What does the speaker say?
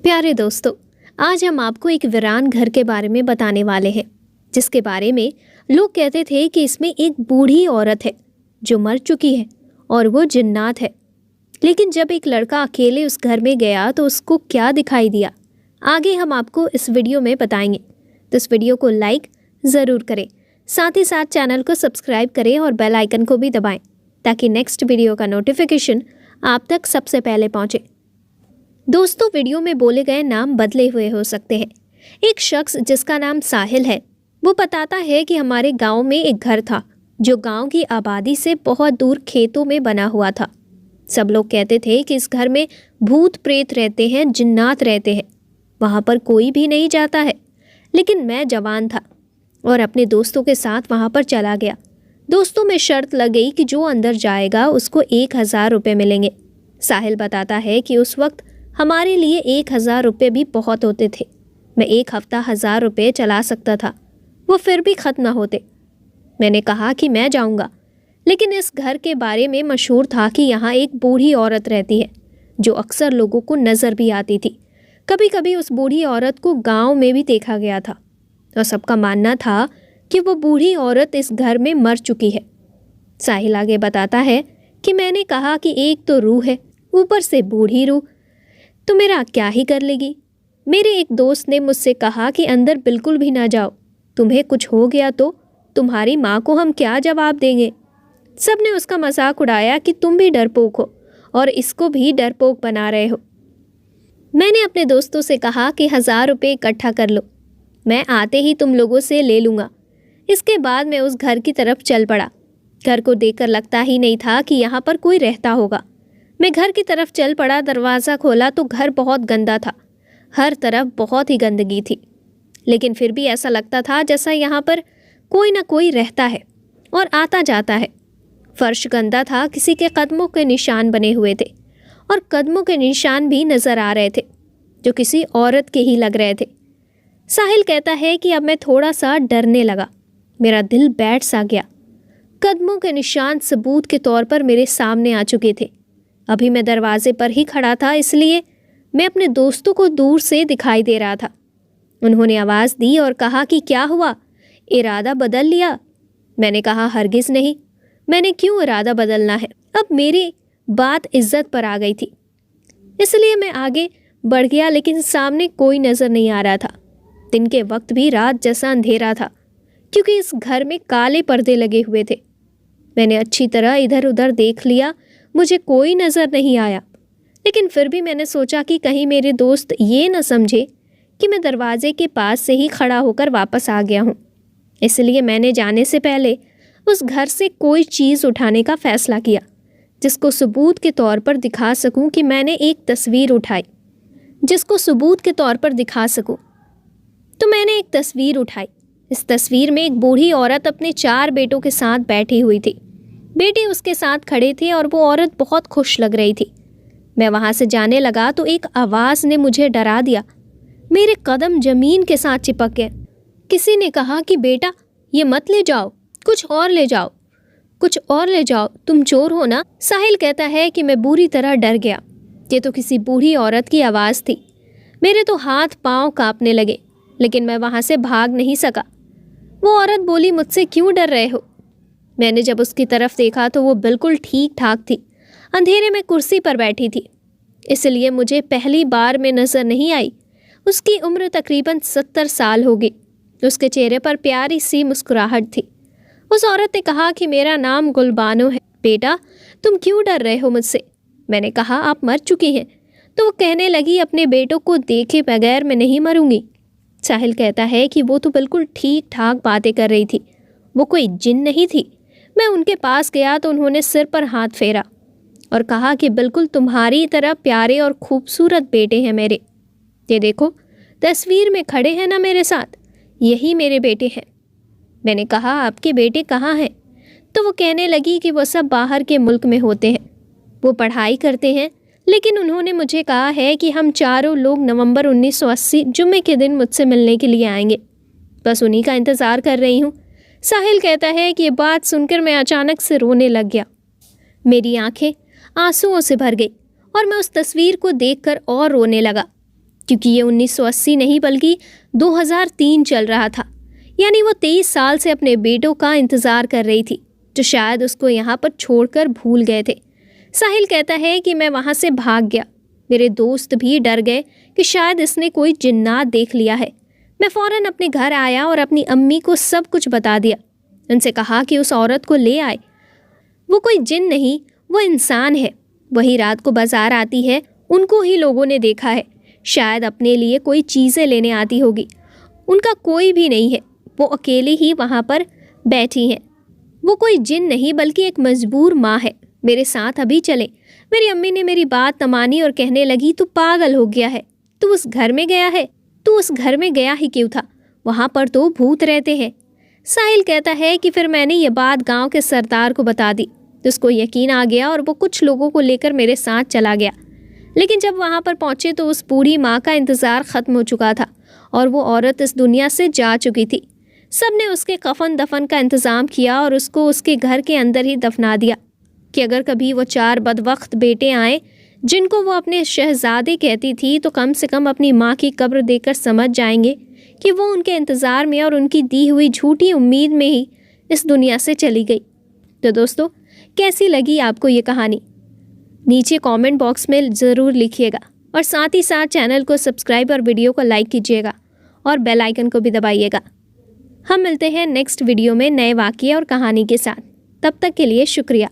प्यारे दोस्तों, आज हम आपको एक वीरान घर के बारे में बताने वाले हैं, जिसके बारे में लोग कहते थे कि इसमें एक बूढ़ी औरत है जो मर चुकी है और वो जिन्नात है। लेकिन जब एक लड़का अकेले उस घर में गया तो उसको क्या दिखाई दिया, आगे हम आपको इस वीडियो में बताएंगे। तो इस वीडियो को लाइक ज़रूर करें, साथ ही साथ चैनल को सब्सक्राइब करें और बेल आइकन को भी दबाएं ताकि नेक्स्ट वीडियो का नोटिफिकेशन आप तक सबसे पहले पहुंचे। दोस्तों, वीडियो में बोले गए नाम बदले हुए हो सकते हैं। एक शख्स जिसका नाम साहिल है, वो बताता है कि हमारे गांव में एक घर था जो गांव की आबादी से बहुत दूर खेतों में बना हुआ था। सब लोग कहते थे कि इस घर में भूत प्रेत रहते हैं, जिन्नात रहते हैं, वहाँ पर कोई भी नहीं जाता है। लेकिन मैं जवान था और अपने दोस्तों के साथ वहाँ पर चला गया। दोस्तों में शर्त लग गई कि जो अंदर जाएगा उसको 1000 रुपये मिलेंगे। साहिल बताता है कि उस वक्त हमारे लिए 1000 रुपये भी बहुत होते थे। मैं एक हफ्ता 1000 रुपये चला सकता था, वो फिर भी ख़त्म ना होते। मैंने कहा कि मैं जाऊंगा, लेकिन इस घर के बारे में मशहूर था कि यहाँ एक बूढ़ी औरत रहती है जो अक्सर लोगों को नज़र भी आती थी। कभी कभी उस बूढ़ी औरत को गांव में भी देखा गया था और सबका मानना था कि वो बूढ़ी औरत इस घर में मर चुकी है। साहिल आगे बताता है कि मैंने कहा कि एक तो रूह है, ऊपर से बूढ़ी रूह, तो मेरा क्या ही कर लेगी। मेरे एक दोस्त ने मुझसे कहा कि अंदर बिल्कुल भी ना जाओ, तुम्हें कुछ हो गया तो तुम्हारी माँ को हम क्या जवाब देंगे। सब ने उसका मजाक उड़ाया कि तुम भी डरपोक हो और इसको भी डरपोक बना रहे हो। मैंने अपने दोस्तों से कहा कि 1000 रुपये इकट्ठा कर लो, मैं आते ही तुम लोगों से ले लूँगा। इसके बाद मैं उस घर की तरफ चल पड़ा। घर को देखकर लगता ही नहीं था कि यहाँ पर कोई रहता होगा। मैं घर की तरफ चल पड़ा, दरवाज़ा खोला तो घर बहुत गंदा था, हर तरफ बहुत ही गंदगी थी। लेकिन फिर भी ऐसा लगता था जैसा यहाँ पर कोई ना कोई रहता है और आता जाता है। फर्श गंदा था, किसी के कदमों के निशान बने हुए थे और कदमों के निशान भी नज़र आ रहे थे जो किसी औरत के ही लग रहे थे। साहिल कहता है कि अब मैं थोड़ा सा डरने लगा, मेरा दिल बैठ सा गया। कदमों के निशान सबूत के तौर पर मेरे सामने आ चुके थे। अभी मैं दरवाजे पर ही खड़ा था, इसलिए मैं अपने दोस्तों को दूर से दिखाई दे रहा था। उन्होंने आवाज़ दी और कहा कि क्या हुआ, इरादा बदल लिया? मैंने कहा हरगिज़ नहीं, मैंने क्यों इरादा बदलना है। अब मेरी बात इज्जत पर आ गई थी, इसलिए मैं आगे बढ़ गया, लेकिन सामने कोई नज़र नहीं आ रहा था। दिन के वक्त भी रात जैसा अंधेरा था क्योंकि इस घर में काले पर्दे लगे हुए थे। मैंने अच्छी तरह इधर उधर देख लिया, मुझे कोई नज़र नहीं आया। लेकिन फिर भी मैंने सोचा कि कहीं मेरे दोस्त ये न समझे कि मैं दरवाजे के पास से ही खड़ा होकर वापस आ गया हूँ। इसलिए मैंने जाने से पहले उस घर से कोई चीज़ उठाने का फ़ैसला किया जिसको सबूत के तौर पर दिखा सकूं कि मैंने एक तस्वीर उठाई, तो मैंने एक तस्वीर उठाई। इस तस्वीर में एक बूढ़ी औरत अपने 4 बेटों के साथ बैठी हुई थी। बेटे उसके साथ खड़े थे और वो औरत बहुत खुश लग रही थी। मैं वहाँ से जाने लगा तो एक आवाज़ ने मुझे डरा दिया। मेरे कदम ज़मीन के साथ चिपक गए। किसी ने कहा कि बेटा ये मत ले जाओ, कुछ और ले जाओ, तुम चोर हो ना। साहिल कहता है कि मैं बुरी तरह डर गया। ये तो किसी बूढ़ी औरत की आवाज़ थी। मेरे तो हाथ पाँव काँपने लगे, लेकिन मैं वहाँ से भाग नहीं सका। वो औरत बोली, मुझसे क्यों डर रहे हो? मैंने जब उसकी तरफ देखा तो वो बिल्कुल ठीक ठाक थी, अंधेरे में कुर्सी पर बैठी थी, इसलिए मुझे पहली बार में नज़र नहीं आई। उसकी उम्र तकरीबन 70 साल होगी। उसके चेहरे पर प्यारी सी मुस्कुराहट थी। उस औरत ने कहा कि मेरा नाम गुलबानो है, बेटा तुम क्यों डर रहे हो मुझसे? मैंने कहा आप मर चुकी हैं। तो वो कहने लगी, अपने बेटों को देखे बगैर मैं नहीं मरूंगी। साहिल कहता है कि वो तो बिल्कुल ठीक ठाक बातें कर रही थी, वो कोई जिन नहीं थी। मैं उनके पास गया तो उन्होंने सिर पर हाथ फेरा और कहा कि बिल्कुल तुम्हारी तरह प्यारे और खूबसूरत बेटे हैं मेरे। ये देखो तस्वीर में खड़े हैं ना मेरे साथ, यही मेरे बेटे हैं। मैंने कहा आपके बेटे कहाँ हैं? तो वो कहने लगी कि वो सब बाहर के मुल्क में होते हैं, वो पढ़ाई करते हैं। लेकिन उन्होंने मुझे कहा है कि हम चारों लोग नवंबर 1980 जुम्मे के दिन मुझसे मिलने के लिए आएंगे, बस उन्हीं का इंतज़ार कर रही हूँ। साहिल कहता है कि ये बात सुनकर मैं अचानक से रोने लग गया। मेरी आंखें आंसुओं से भर गई और मैं उस तस्वीर को देखकर और रोने लगा। क्योंकि ये 1980 नहीं बल्कि 2003 चल रहा था। यानी वो 23 साल से अपने बेटों का इंतज़ार कर रही थी, जो शायद उसको यहाँ पर छोड़कर भूल गए थे। साहिल कहता है कि मैं वहाँ से भाग गया। मेरे दोस्त भी डर गए कि शायद इसने कोई जिन्नात देख लिया है। मैं फ़ौरन अपने घर आया और अपनी अम्मी को सब कुछ बता दिया। उनसे कहा कि उस औरत को ले आए। वो कोई जिन नहीं, वो इंसान है। वही रात को बाजार आती है, उनको ही लोगों ने देखा है। शायद अपने लिए कोई चीज़ें लेने आती होगी। उनका कोई भी नहीं है, वो अकेले ही वहाँ पर बैठी हैं। वो कोई जिन नहीं बल्कि एक मजबूर माँ है। मेरे साथ अभी चले। मेरी अम्मी ने मेरी बात न मानी और कहने लगी, तू पागल हो गया है, तू उस घर में गया है। तू उस घर में गया ही क्यों था? वहाँ पर तो भूत रहते हैं। साहिल कहता है कि फिर मैंने ये बात गांव के सरदार को बता दी, तो उसको यकीन आ गया और वो कुछ लोगों को लेकर मेरे साथ चला गया। लेकिन जब वहाँ पर पहुँचे तो उस बूढ़ी माँ का इंतज़ार ख़त्म हो चुका था और वो औरत इस दुनिया से जा चुकी थी। सब ने उसके कफन दफन का इंतज़ाम किया और उसको उसके घर के अंदर ही दफना दिया कि अगर कभी वो 4 बदबख्त बेटे आए जिनको वो अपने शहजादे कहती थी, तो कम से कम अपनी माँ की कब्र देखकर समझ जाएंगे कि वो उनके इंतज़ार में और उनकी दी हुई झूठी उम्मीद में ही इस दुनिया से चली गई। तो दोस्तों, कैसी लगी आपको ये कहानी? नीचे कमेंट बॉक्स में ज़रूर लिखिएगा और साथ ही साथ चैनल को सब्सक्राइब और वीडियो को लाइक कीजिएगा और बेल आइकन को भी दबाइएगा। हम मिलते हैं नेक्स्ट वीडियो में नए वाक़ये और कहानी के साथ। तब तक के लिए शुक्रिया।